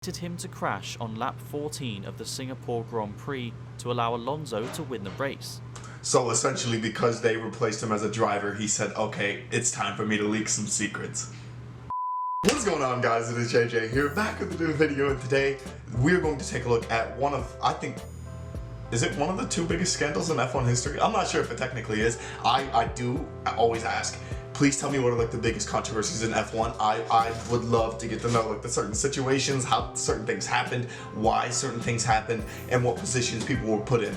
him to crash on lap 14 of the Singapore Grand Prix to allow Alonso to win the race. So essentially, because they replaced him as a driver, he said, okay, it's time for me to leak some secrets. What's going on, guys? It is JJ here, back with a new video, and today we're going to take a look at one of, I think, is it one of the two biggest scandals in F1 history? I'm not sure if it technically is. I always ask, please tell me what are like the biggest controversies in F1. I would love to get to know like the certain situations, how certain things happened, why certain things happened, and what positions people were put in.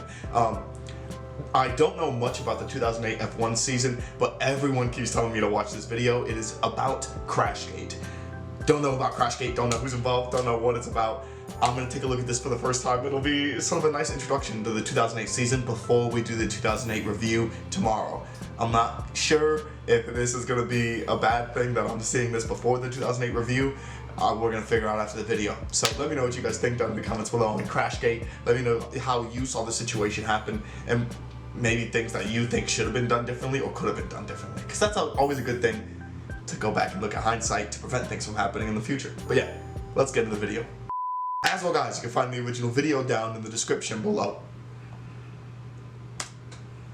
I don't know much about the 2008 F1 season, but everyone keeps telling me to watch this video. It is about Crashgate. Don't know about Crashgate, don't know who's involved, don't know what it's about. I'm going to take a look at this for the first time. It'll be sort of a nice introduction to the 2008 season before we do the 2008 review tomorrow. I'm not sure if this is going to be a bad thing that I'm seeing this before the 2008 review. We're going to figure out after the video. So let me know what you guys think down in the comments below on Crashgate. Let me know how you saw the situation happen and maybe things that you think should have been done differently or could have been done differently. Because that's always a good thing to go back and look at hindsight to prevent things from happening in the future. But yeah, let's get into the video. As well, guys, you can find the original video down in the description below.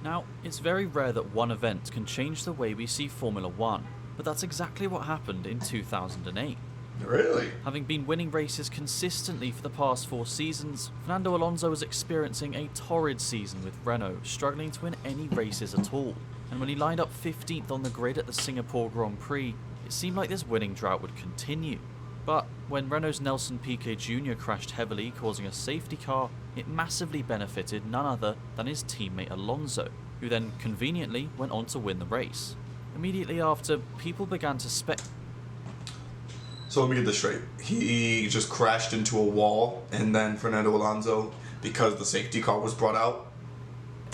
Now, it's very rare that one event can change the way we see Formula 1, but that's exactly what happened in 2008. Really? Having been winning races consistently for the past 4 seasons, Fernando Alonso was experiencing a torrid season with Renault, struggling to win any races at all. And when he lined up 15th on the grid at the Singapore Grand Prix, it seemed like this winning drought would continue. But when Renault's Nelson Piquet Jr. crashed heavily, causing a safety car, it massively benefited none other than his teammate Alonso, who then conveniently went on to win the race. Immediately after, people began to So let me get this straight. He just crashed into a wall, and then Fernando Alonso, because the safety car was brought out,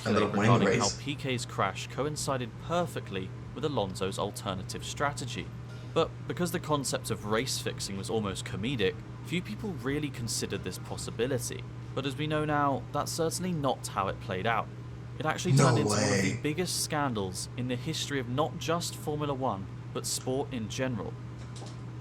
ended up winning the race. How Piquet's crash coincided perfectly with Alonso's alternative strategy. But because the concept of race fixing was almost comedic, few people really considered this possibility. But as we know now, that's certainly not how it played out. It actually turned into one of the biggest scandals in the history of not just Formula 1, but sport in general.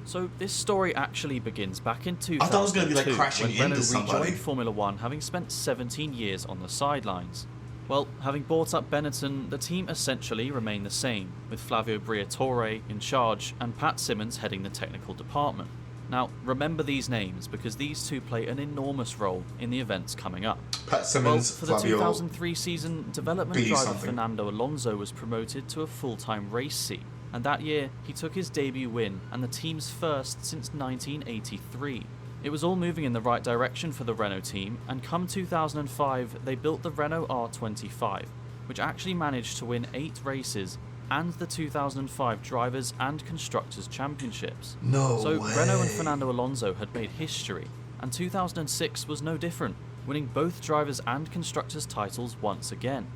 So this story actually begins back in 2002, I thought it was going to be like crashing when Renault into somebody. rejoined Formula 1, having spent 17 years on the sidelines. Well, having bought up Benetton, the team essentially remained the same, with Flavio Briatore in charge and Pat Symonds heading the technical department. Now, remember these names because these two play an enormous role in the events coming up. Pat Symonds, well, for the 2003 season, development driver Fernando Alonso was promoted to a full-time race seat, and that year he took his debut win and the team's first since 1983. It was all moving in the right direction for the Renault team, and come 2005 they built the Renault R25, which actually managed to win 8 races and the 2005 Drivers' and Constructors' Championships. So Renault and Fernando Alonso had made history, and 2006 was no different, winning both Drivers' and Constructors' titles once again.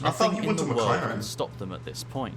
Nothing in the world can stop them at this point.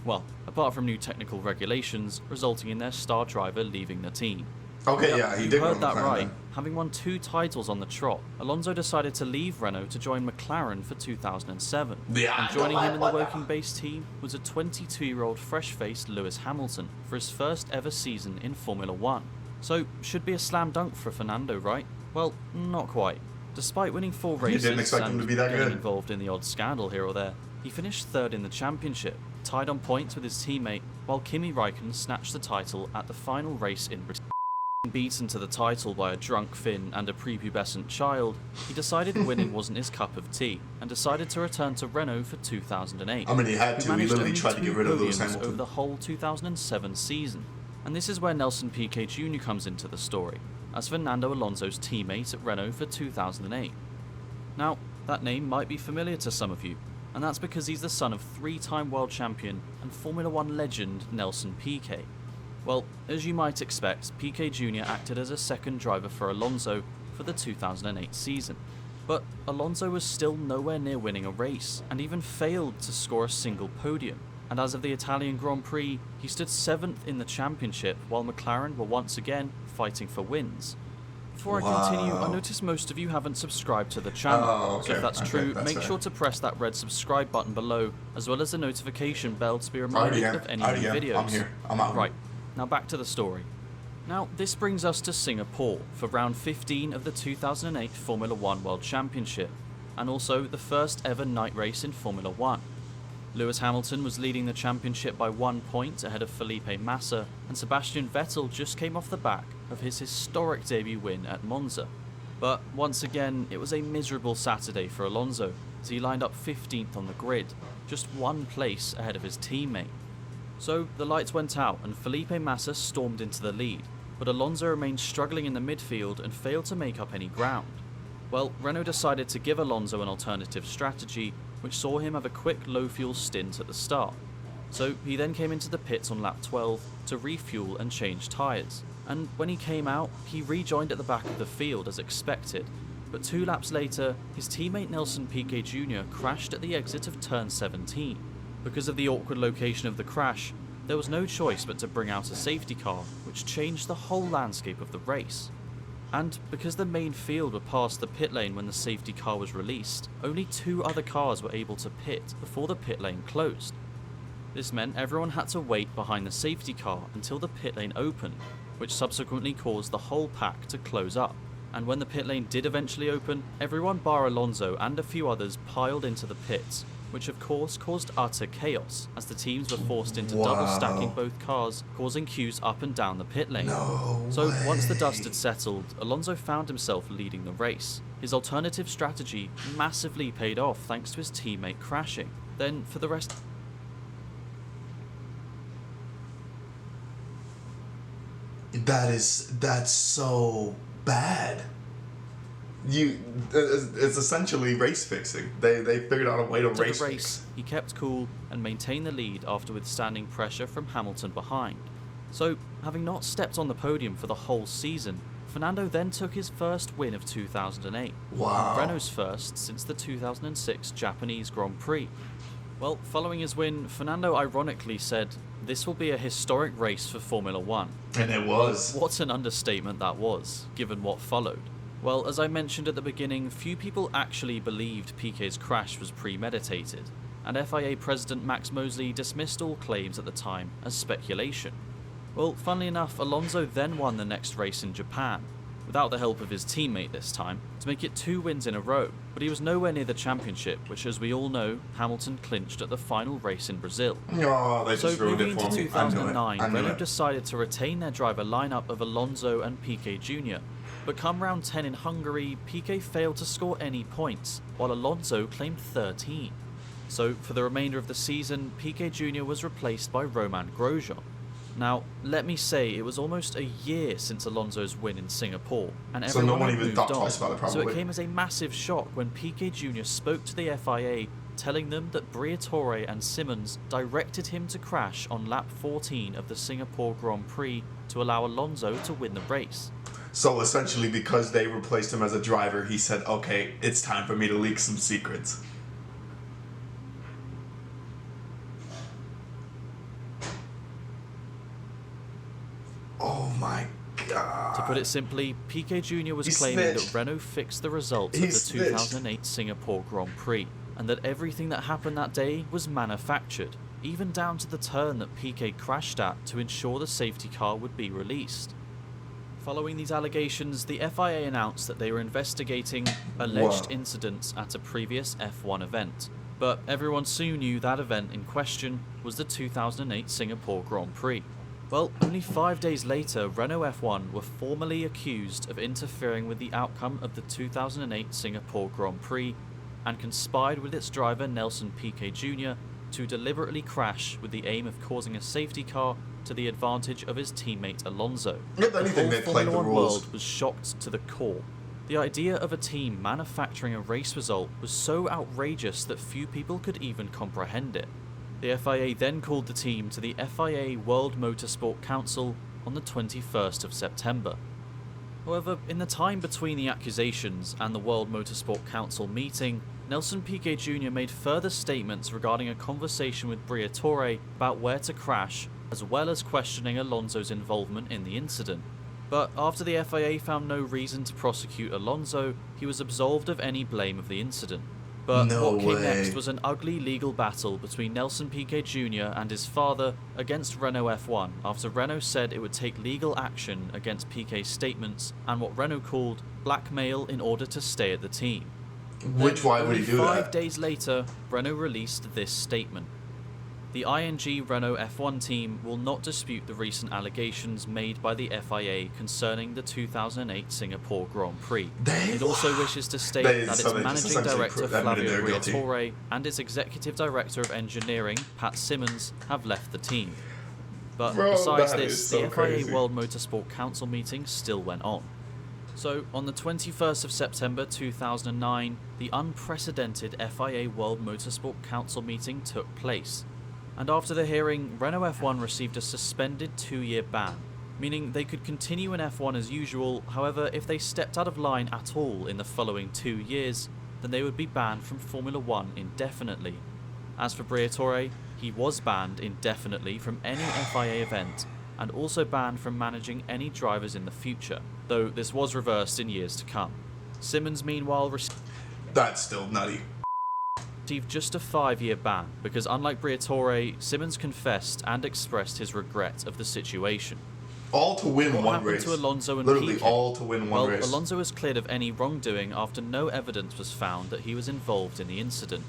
Well, apart from new technical regulations resulting in their star driver leaving the team. Okay, yeah, he did. You heard that right. Having won 2 titles on the trot, Alonso decided to leave Renault to join McLaren for 2007. Yeah, and joining him in the working base team was a 22-year-old fresh-faced Lewis Hamilton for his first ever season in Formula 1. So, should be a slam dunk for Fernando, right? Well, not quite. Despite winning 4 races and getting involved in the odd scandal here or there, he finished 3rd in the championship, tied on points with his teammate, while Kimi Räikkönen snatched the title at the final race in Brazil. Beaten to the title by a drunk Finn and a prepubescent child, he decided winning wasn't his cup of tea and decided to return to Renault for 2008. I mean, he had to. He literally tried to get rid of Lewis Hamilton over the whole 2007 season. And this is where Nelson Piquet Jr. comes into the story, as Fernando Alonso's teammate at Renault for 2008. Now, that name might be familiar to some of you, and that's because he's the son of 3-time world champion and Formula 1 legend Nelson Piquet. Well, as you might expect, Piquet Jr. acted as a second driver for Alonso for the 2008 season. But Alonso was still nowhere near winning a race, and even failed to score a single podium. And as of the Italian Grand Prix, he stood 7th in the championship, while McLaren were once again fighting for wins. Before I continue, I notice most of you haven't subscribed to the channel, so if that's true, make sure to press that red subscribe button below, as well as the notification bell to be reminded of any new videos. I'm here. I'm out. Right. Now back to the story. Now, this brings us to Singapore for round 15 of the 2008 Formula 1 World Championship, and also the first ever night race in Formula 1. Lewis Hamilton was leading the championship by 1 point ahead of Felipe Massa, and Sebastian Vettel just came off the back of his historic debut win at Monza. But once again, it was a miserable Saturday for Alonso, as he lined up 15th on the grid, just 1 place ahead of his teammate. So the lights went out and Felipe Massa stormed into the lead, but Alonso remained struggling in the midfield and failed to make up any ground. Well, Renault decided to give Alonso an alternative strategy, which saw him have a quick low fuel stint at the start. So he then came into the pits on lap 12 to refuel and change tyres, and when he came out, he rejoined at the back of the field as expected, but 2 laps later, his teammate Nelson Piquet Jr. crashed at the exit of turn 17. Because of the awkward location of the crash, there was no choice but to bring out a safety car, which changed the whole landscape of the race. And because the main field were past the pit lane when the safety car was released, only 2 other cars were able to pit before the pit lane closed. This meant everyone had to wait behind the safety car until the pit lane opened, which subsequently caused the whole pack to close up. And when the pit lane did eventually open, everyone bar Alonso and a few others piled into the pits, which of course caused utter chaos, as the teams were forced into double stacking both cars, causing queues up and down the pit lane. So once the dust had settled, Alonso found himself leading the race. His alternative strategy massively paid off thanks to his teammate crashing. Then for the rest... That's so bad. It's essentially race fixing. They figured out a way to race fix. He kept cool and maintained the lead after withstanding pressure from Hamilton behind. So, having not stepped on the podium for the whole season, Fernando then took his first win of 2008. Wow. Renault's first since the 2006 Japanese Grand Prix. Well, following his win, Fernando ironically said, "This will be a historic race for Formula 1. And it was. What an understatement that was, given what followed. Well, as I mentioned at the beginning, few people actually believed Piquet's crash was premeditated, and FIA President Max Mosley dismissed all claims at the time as speculation. Well, funnily enough, Alonso then won the next race in Japan, without the help of his teammate this time, to make it 2 wins in a row, but he was nowhere near the championship, which as we all know, Hamilton clinched at the final race in Brazil. Oh, they just ruined it for moving into me. 2009, Renault decided to retain their driver lineup of Alonso and Piquet Jr., but come round 10 in Hungary, Piquet failed to score any points, while Alonso claimed 13. So for the remainder of the season, Piquet Jr. was replaced by Romain Grosjean. Now, let me say, it was almost a year since Alonso's win in Singapore, and everyone had moved on, so it came as a massive shock when Piquet Jr. spoke to the FIA, telling them that Briatore and Simmons directed him to crash on lap 14 of the Singapore Grand Prix to allow Alonso to win the race. So essentially, because they replaced him as a driver, he said, okay, it's time for me to leak some secrets. Oh my god. To put it simply, Piquet Jr. was claiming that Renault fixed the results of the 2008 Singapore Grand Prix, and that everything that happened that day was manufactured, even down to the turn that Piquet crashed at to ensure the safety car would be released. Following these allegations, the FIA announced that they were investigating alleged incidents at a previous F1 event, but everyone soon knew that event in question was the 2008 Singapore Grand Prix. Well, only 5 days later, Renault F1 were formally accused of interfering with the outcome of the 2008 Singapore Grand Prix and conspired with its driver Nelson Piquet Jr. to deliberately crash with the aim of causing a safety car to the advantage of his teammate Alonso. If anything, they played the rules. The Formula 1 world was shocked to the core. The idea of a team manufacturing a race result was so outrageous that few people could even comprehend it. The FIA then called the team to the FIA World Motorsport Council on the 21st of September. However, in the time between the accusations and the World Motorsport Council meeting, Nelson Piquet Jr. made further statements regarding a conversation with Briatore about where to crash, as well as questioning Alonso's involvement in the incident. But after the FIA found no reason to prosecute Alonso, he was absolved of any blame of the incident. But No what came way. next was an ugly legal battle between Nelson Piquet Jr. and his father against Renault F1 after Renault said it would take legal action against Piquet's statements and what Renault called blackmail in order to stay at the team. Why would he do that? 5 days later, Renault released this statement. The ING Renault F1 team will not dispute the recent allegations made by the FIA concerning the 2008 Singapore Grand Prix. It also wishes to state that its managing director Flavio Briatore and its executive director of engineering Pat Simmons have left the team. But besides this, the FIA World Motorsport Council meeting still went on. So, on the 21st of September 2009, the unprecedented FIA World Motorsport Council meeting took place. And after the hearing, Renault F1 received a suspended 2-year ban, meaning they could continue in F1 as usual. However, if they stepped out of line at all in the following 2 years, then they would be banned from Formula 1 indefinitely. As for Briatore, he was banned indefinitely from any FIA event, and also banned from managing any drivers in the future, though this was reversed in years to come. Simmons, meanwhile, That's still nutty. received just a 5-year ban because, unlike Briatore, Simmons confessed and expressed his regret of the situation. All to win one race. To Alonso and Literally Piquet? all to win one race. Alonso was cleared of any wrongdoing after no evidence was found that he was involved in the incident,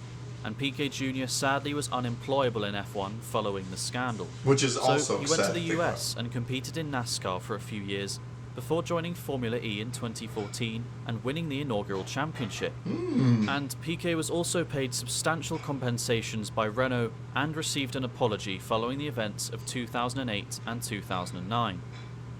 and Piquet Jr. sadly was unemployable in F1 following the scandal. Which is also he went to the US and competed in NASCAR for a few years, before joining Formula E in 2014 and winning the inaugural championship. And Piquet was also paid substantial compensations by Renault and received an apology following the events of 2008 and 2009.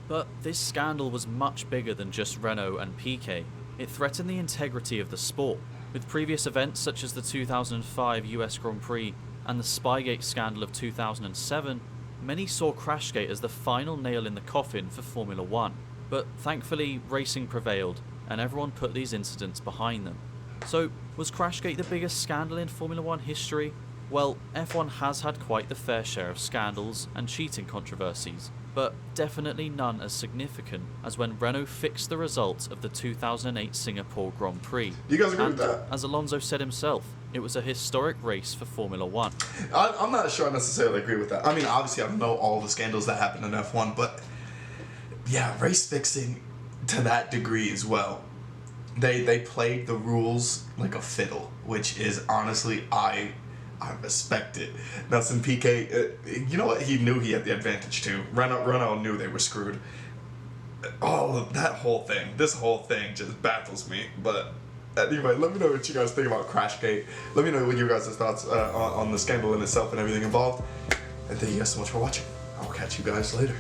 But this scandal was much bigger than just Renault and Piquet. It threatened the integrity of the sport, with previous events such as the 2005 US Grand Prix and the Spygate scandal of 2007. Many saw Crashgate as the final nail in the coffin for Formula 1. But thankfully, racing prevailed, and everyone put these incidents behind them. So, was Crashgate the biggest scandal in Formula 1 history? Well, F1 has had quite the fair share of scandals and cheating controversies, but definitely none as significant as when Renault fixed the results of the 2008 Singapore Grand Prix. Do you guys agree with that? As Alonso said himself, it was a historic race for Formula 1. I'm not sure I necessarily agree with that. I mean, obviously I don't know all the scandals that happened in F1, but yeah, race fixing to that degree as well. They played the rules like a fiddle, which is honestly, I respect it. Nelson Piquet, you know what? He knew he had the advantage too. Renault knew they were screwed. Oh, that whole thing, this whole thing just baffles me. But anyway, let me know what you guys think about Crashgate. Let me know what your guys' thoughts on the scandal in itself and everything involved. And thank you guys so much for watching. I'll catch you guys later.